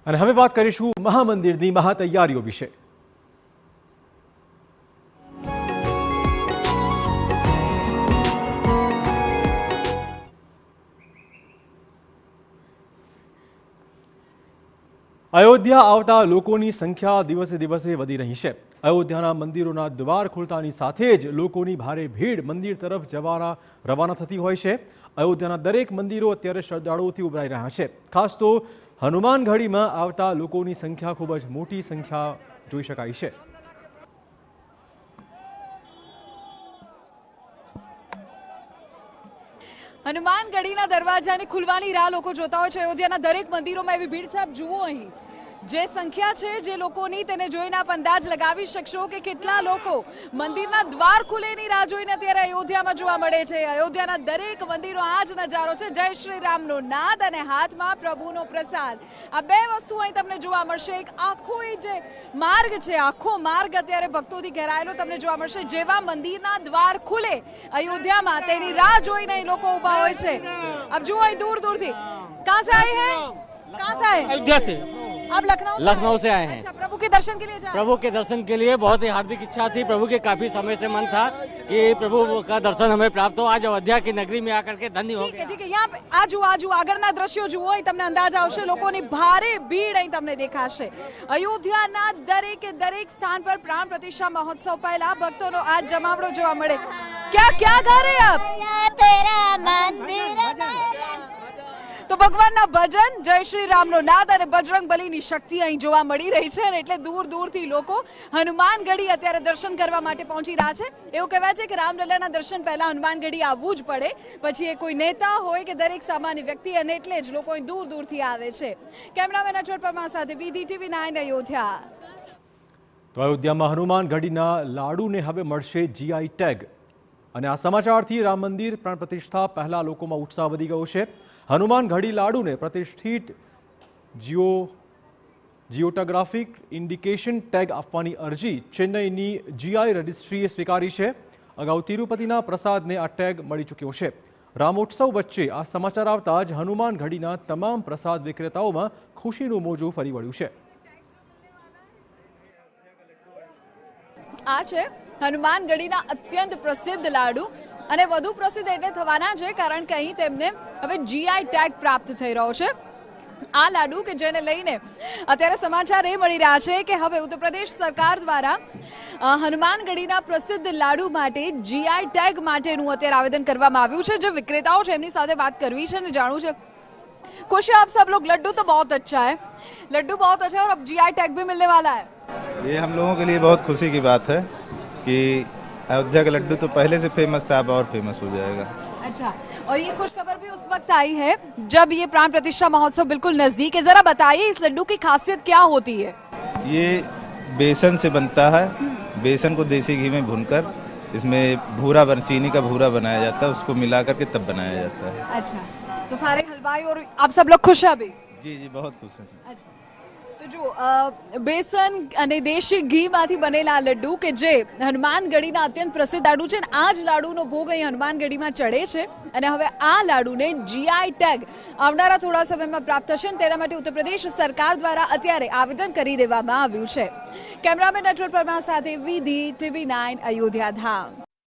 અને હવે વાત કરીશું મહામંદિરની મહાતૈયારીઓ વિશે। અયોધ્યા આવતા લોકોની સંખ્યા દિવસે દિવસે વધી રહી છે। અયોધ્યાના મંદિરોના દ્વાર ખુલતાની સાથે જ લોકોની ભારે ભીડ મંદિર તરફ જવાના રવાના થતી હોય છે। અયોધ્યાના દરેક મંદિરો અત્યારે શ્રદ્ધાળુઓથી ઉભરાઈ રહ્યા છે। ખાસ તો હનુમાનગઢીમાં આવતા લોકોની સંખ્યા ખૂબ જ મોટી સંખ્યા જોઈ શકાય છે। હનુમાનગઢીના દરવાજાની ખુલવાની રાહ લોકો જોતા હોય છે। અયોધ્યાના દરેક મંદિરોમાં એવી ભીડ છે। આપ જુઓ અહીં જે સંખ્યા છે જે લોકોની તેને જોઈને આપ અંદાજ લગાવી શકશો કે કેટલા લોકો મંદિરના દ્વાર ખુલેની રાહ જોઈને અત્યારે અયોધ્યામાં જોવા મળે છે। અયોધ્યાના દરેક મંદિરો આ જ નજારો છે। જય શ્રી રામનો નાદ અને હાથમાં પ્રભુનો પ્રસાદ, આ બે વસ્તુ અહીં તમને જોવા મળશે। એક આખો એ જે માર્ગ છે, આખો માર્ગ અત્યારે ભક્તોથી ઘેરાયેલો તમને જોવા મળશે। જેવા મંદિરના દ્વાર ખુલે અયોધ્યામાં તેની રાહ જોઈને અહીં લોકો ઉભા હોય છે। આપ જુઓ અહીં दूर दूर थी कहाँ से आए हैं, कहाँ से आए? अयोध्या से। आप लखनऊ से आए हैं। अच्छा, प्रभु के दर्शन के लिए जा रहे हैं? प्रभु के दर्शन के लिए बहुत ही हार्दिक इच्छा थी। प्रभु के काफी समय से मन था कि प्रभु का दर्शन हमें प्राप्त हो। आज अयोध्या की नगरी में आकर के धन्य हो गया। ठीक है, यहाँ पे આજુ આગળના દ્રશ્યો જુઓ, અહીં તમને અંદાજ આવશે। લોકોની ભારે ભીડ અહીં તમને દેખાશે। અયોધ્યાના દરેક સ્થાન પર પ્રાણ પ્રતિષ્ઠા મહોત્સવ પહેલા ભક્તોનો આજ જમાવડો જોવા મળે। क्या गा रहे हैं आप? तेरा मंदिर તો ભગવાનના ભજન, જય શ્રી રામનો નાદ અને બજરંગ બલીની શક્તિ અહીં જોવા મળી રહી છે। એટલે દૂરથી લોકો હનુમાનગઢી અત્યારે દર્શન કરવા માટે પહોંચી રહ્યા છે। એવું કહેવાય છે કે રામલલ્લાના દર્શન પહેલા હનુમાનગઢી આવવું જ પડે, પછી એ કોઈ નેતા હોય કે દરેક સામાન્ય વ્યક્તિ, અને એટલે જ લોકો અહીં દૂરથી આવે છે। કેમેરામેન અચોટ પરમાર સાથે વિધિ TV9 અયોધ્યા। તો અયોધ્યામાં હનુમાનગઢીના લાડુને હવે મળશે GI ટેગ। અને આ સમાચારથી રામ મંદિર પ્રાણ પ્રતિષ્ઠા પહેલા લોકોમાં ઉત્સાહ વધી ગયો છે। હનુમાનગઢી લાડુને પ્રતિષ્ઠિત જીઓટોગ્રાફિક ઇન્ડિકેશન ટેગ આપવાની અરજી ચેન્નઈની GI રજિસ્ટ્રીએ સ્વીકારી છે। અગાઉ તિરુપતિના પ્રસાદને આ ટેગ મળી ચૂક્યો છે। રામોત્સવ વચ્ચે આ સમાચાર આવતા જ હનુમાનગઢીના તમામ પ્રસાદ વિક્રેતાઓમાં ખુશીનું મોજું ફરી વળ્યું છે। આ છે હનુમાનગઢીના અત્યંત પ્રસિદ્ધ લાડુ, અને વધુ પ્રસિદ્ધ એટલે થવાના છે કારણ કે અહીં તેમને હવે GI ટેગ પ્રાપ્ત થઈ રહ્યો છે। આ લાડુ કે જેને લઈને અત્યારે સમાચાર એ મળી રહ્યા છે કે હવે ઉત્તર પ્રદેશ સરકાર દ્વારા હનુમાનગઢીના પ્રસિદ્ધ લાડુ માટે GI ટેગ માટેનું અત્યારે આવેદન કરવામાં આવ્યું છે। જે વિક્રેતાઓ છે એમની સાથે વાત કરવી છે અને જાણવું છે। खुश है आप सब लोग? लड्डू तो बहुत अच्छा है, लड्डू बहुत अच्छा है और अब GI टैग भी मिलने वाला है। ये हम लोगों के लिए बहुत खुशी की बात है कि अयोध्या का लड्डू तो पहले से फेमस था, अब और फेमस हो जाएगा। अच्छा, और ये खुशखबर भी उस वक्त आई है जब ये प्राण प्रतिष्ठा महोत्सव बिल्कुल नजदीक है। जरा बताइए इस लड्डू की खासियत क्या होती है? ये बेसन से बनता है। बेसन को देसी घी में भूनकर इसमें चीनी का भूरा बनाया जाता है, उसको मिला करके तब बनाया जाता है। अच्छा, तो सारे हलवाई और आप सब लोग खुश है अभी? जी बहुत खुश है। अच्छा, तो जो બેસન અને દેશી ઘીમાંથી બનેલા લડ્ડુ કે જે હનુમાનગઢીના અત્યંત પ્રસિદ્ધ લાડુ છે, આ જ લાડુનો ભોગ અહીં હનુમાનગઢીમાં ચડે છે। અને હવે આ લાડુને GI ટેગ આવનારા થોડા સમયમાં પ્રાપ્ત થશે, તેના માટે ઉત્તર પ્રદેશ સરકાર દ્વારા અત્યારે આવેદન કરી દેવામાં આવ્યું છે। કેમેરામેન અચોટ પરમાર સાથે વિધિ TV9 અયોધ્યા ધામ।